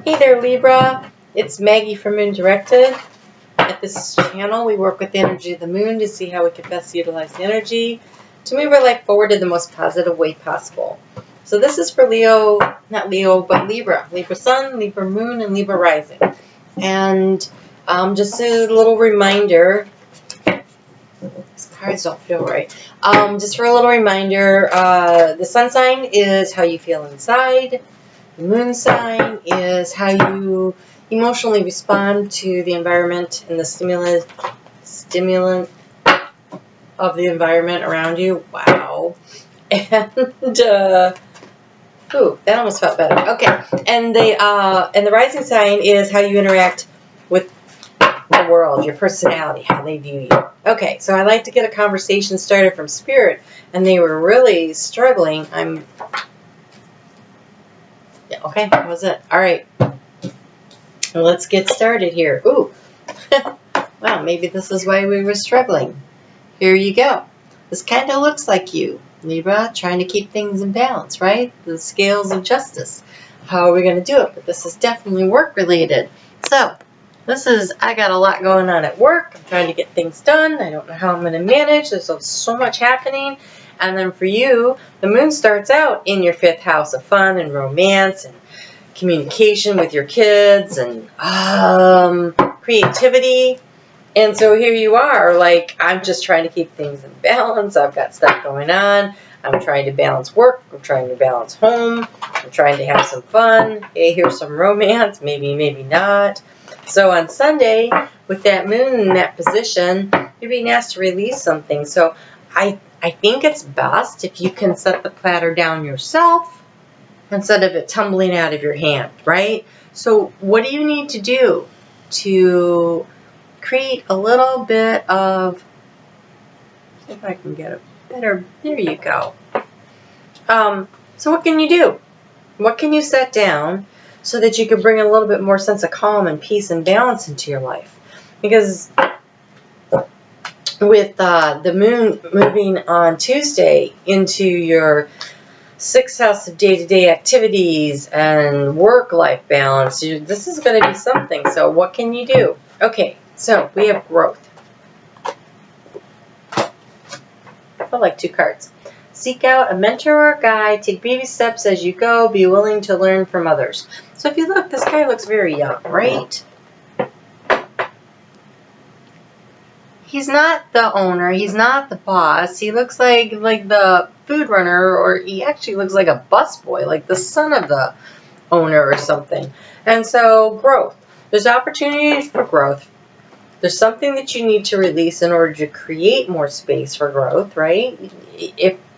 Hey there, Libra. It's Maggie from Moon Directed. At this channel, we work with the energy of the moon to see how we can best utilize the energy to move our life forward in the most positive way possible. So this is for Leo, not Leo, but Libra. Libra Sun, Libra Moon, and Libra Rising. And just a little reminder, these cards don't feel right. Just for a little reminder, the sun sign is how you feel inside. The moon sign is how you emotionally respond to the environment and the stimulant of the environment around you. Wow. And ooh, that almost felt better. Okay. And the rising sign is how you interact with the world, your personality, how they view you. Okay, so I like to get a conversation started from Spirit, and they were really struggling. Yeah, okay, that was it. All right. Well, let's get started here. Ooh. Wow, maybe this is why we were struggling. Here you go. This kind of looks like you, Libra, trying to keep things in balance, right? The scales of justice. How are we going to do it? But this is definitely work-related. So, I got a lot going on at work. I'm trying to get things done. I don't know how I'm going to manage. There's so much happening. And then for you, the moon starts out in your 5th house of fun and romance and communication with your kids and creativity. And so here you are, like, I'm just trying to keep things in balance. I've got stuff going on. I'm trying to balance work. I'm trying to balance home. I'm trying to have some fun. Hey, here's some romance. Maybe, maybe not. So on Sunday, with that moon in that position, you're being asked to release something. So I think it's best if you can set the platter down yourself instead of it tumbling out of your hand, right? So what do you need to do to create a little bit of, see if I can get it better, there you go. So what can you do? What can you set down so that you can bring a little bit more sense of calm and peace and balance into your life? Because with the moon moving on Tuesday into your 6th house of day-to-day activities and work-life balance, this is going to be something. So what can you do? Okay, so we have growth. I like 2 cards. Seek out a mentor or guide. Take baby steps as you go. Be willing to learn from others. So if you look, this guy looks very young, right? He's not the owner. He's not the boss. He looks like the food runner, or he actually looks like a busboy, like the son of the owner or something. And so growth. There's opportunities for growth. There's something that you need to release in order to create more space for growth, right?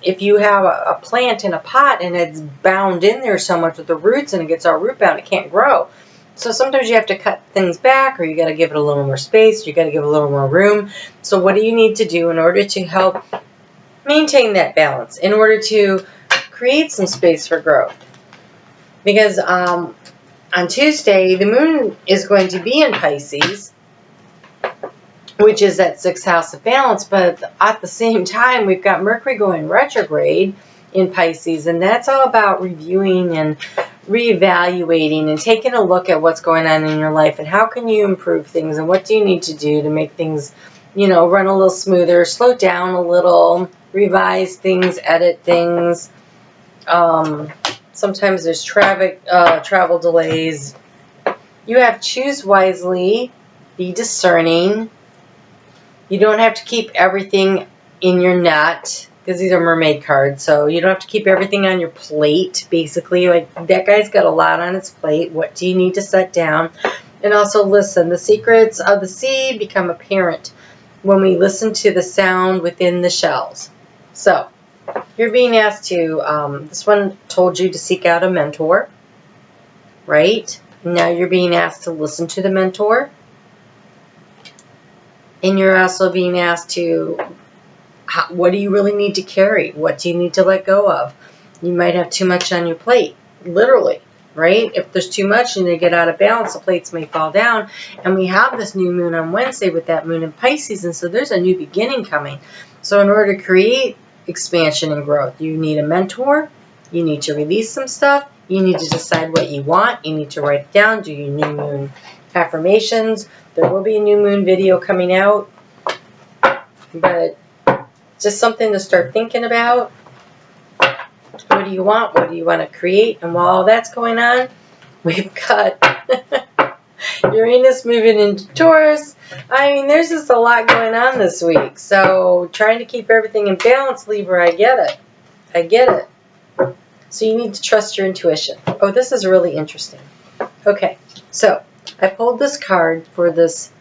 If you have a plant in a pot and it's bound in there so much with the roots and it gets all root bound, it can't grow. So sometimes you have to cut things back, or you got to give it a little more space. You got to give it a little more room. So what do you need to do in order to help maintain that balance, in order to create some space for growth? Because on Tuesday, the moon is going to be in Pisces, which is that 6th house of balance. But at the same time, we've got Mercury going retrograde in Pisces, and that's all about reviewing and reevaluating and taking a look at what's going on in your life and how can you improve things and what do you need to do to make things, run a little smoother, slow down a little, revise things, edit things. Sometimes there's travel delays. You have choose wisely, be discerning. You don't have to keep everything in your net, because these are mermaid cards, so you don't have to keep everything on your plate, basically. Like, that guy's got a lot on his plate. What do you need to set down? And also listen. The secrets of the sea become apparent when we listen to the sound within the shells. So, you're being asked to, this one told you to seek out a mentor, right? Now you're being asked to listen to the mentor. And you're also being asked to, what do you really need to carry? What do you need to let go of? You might have too much on your plate, literally, right? If there's too much and you get out of balance, the plates may fall down. And we have this new moon on Wednesday with that moon in Pisces, and so there's a new beginning coming. So in order to create expansion and growth, you need a mentor, you need to release some stuff, You need to decide what you want. You need to write it down. Do your new moon affirmations. There will be a new moon video coming out. But just something to start thinking about. What do you want? What do you want to create? And while all that's going on, we've got Uranus moving into Taurus. I mean, there's just a lot going on this week. So trying to keep everything in balance, Libra, I get it. I get it. So you need to trust your intuition. Oh, this is really interesting. Okay, so I pulled this card for this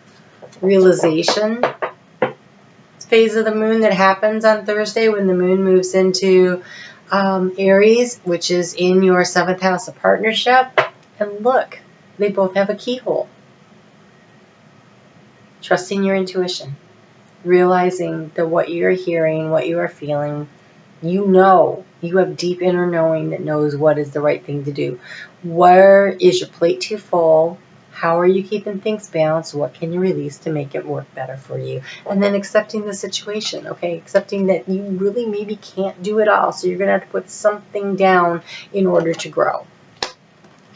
realization phase of the moon that happens on Thursday when the moon moves into Aries, which is in your 7th house of partnership. And look, they both have a keyhole. Trusting your intuition. Realizing that what you're hearing, what you are feeling, you know, you have deep inner knowing that knows what is the right thing to do. Where is your plate too full? How are you keeping things balanced? What can you release to make it work better for you? And then accepting the situation, okay? Accepting that you really maybe can't do it all. So you're going to have to put something down in order to grow.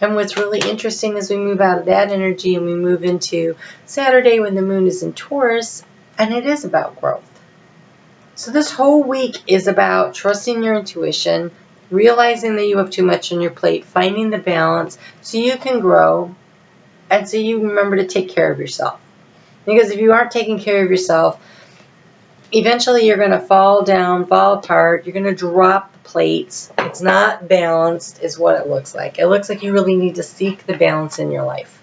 And what's really interesting is we move out of that energy and we move into Saturday when the moon is in Taurus, and it is about growth. So this whole week is about trusting your intuition, realizing that you have too much on your plate, finding the balance so you can grow, and so you remember to take care of yourself. Because if you aren't taking care of yourself, eventually you're going to fall down, fall apart. You're going to drop the plates. It's not balanced is what it looks like. It looks like you really need to seek the balance in your life.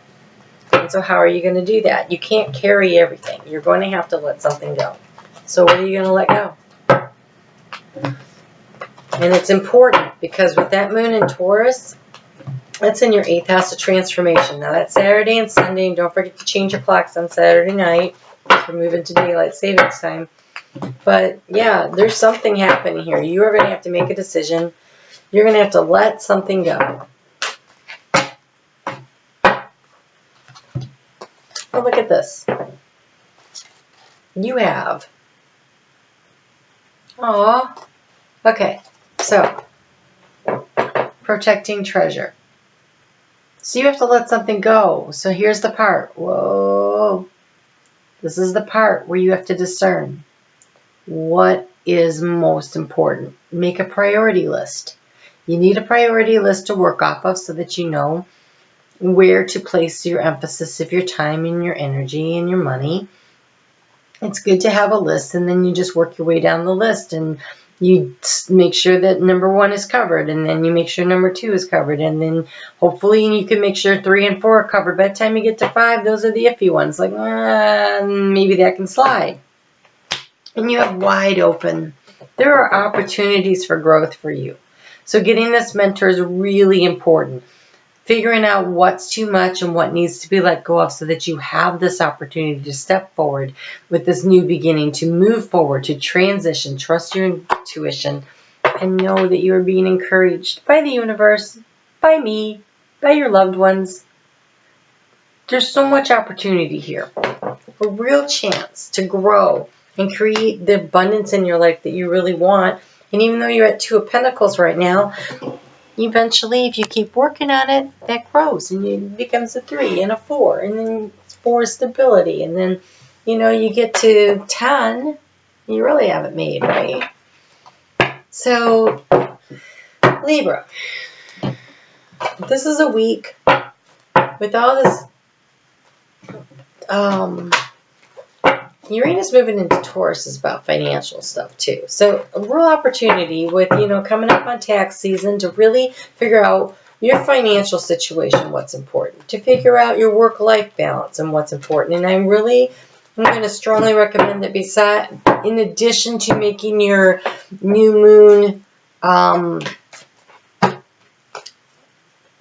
And so how are you going to do that? You can't carry everything. You're going to have to let something go. So what are you going to let go? And it's important because with that moon in Taurus, that's in your 8th house of transformation. Now that's Saturday and Sunday. And don't forget to change your clocks on Saturday night. We're moving to daylight savings time. But yeah, there's something happening here. You are going to have to make a decision. You're going to have to let something go. Oh, look at this. You have. Aw. Okay, so protecting treasure. So you have to let something go. So here's the part. Whoa. This is the part where you have to discern what is most important. Make a priority list. You need a priority list to work off of so that you know where to place your emphasis of your time and your energy and your money. It's good to have a list, and then you just work your way down the list and you make sure that number 1 is covered, and then you make sure number 2 is covered, and then hopefully you can make sure 3 and 4 are covered. By the time you get to 5, those are the iffy ones, like maybe that can slide. And you have wide open. There are opportunities for growth for you. So getting this mentor is really important. Figuring out what's too much and what needs to be let go of so that you have this opportunity to step forward with this new beginning, to move forward, to transition, trust your intuition, and know that you are being encouraged by the universe, by me, by your loved ones. There's so much opportunity here. A real chance to grow and create the abundance in your life that you really want. And even though you're at 2 of Pentacles right now, eventually, if you keep working on it, that grows and it becomes a 3 and a 4, and then 4 is stability, and then, you know, you get to 10, you really have it made, right? So, Libra, this is a week with all this Uranus moving into Taurus is about financial stuff too. So a real opportunity with, you know, coming up on tax season to really figure out your financial situation, what's important, to figure out your work-life balance and what's important. And I'm going to strongly recommend that in addition to making your new moon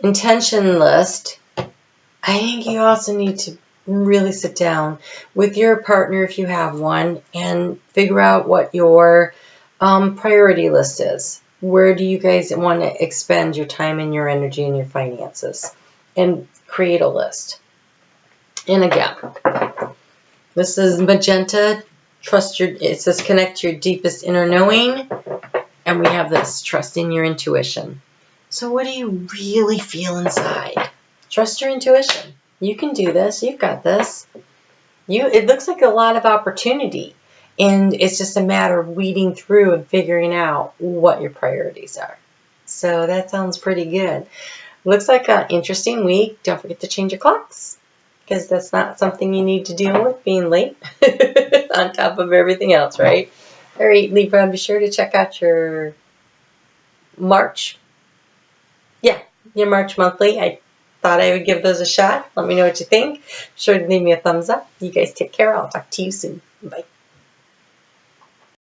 intention list, I think you also need to really sit down with your partner if you have one and figure out what your priority list is. Where do you guys want to expend your time and your energy and your finances? And create a list. And again, this is magenta. It says connect to your deepest inner knowing. And we have this, trusting your intuition. So what do you really feel inside? Trust your intuition. You can do this. You've got this. It looks like a lot of opportunity. And it's just a matter of weeding through and figuring out what your priorities are. So that sounds pretty good. Looks like an interesting week. Don't forget to change your clocks, because that's not something you need to deal with, being late on top of everything else, right? All right, Libra, be sure to check out your March. Yeah, your March monthly. I thought I would give those a shot. Let me know what you think. Be sure to leave me a thumbs up. You guys take care. I'll talk to you soon. Bye.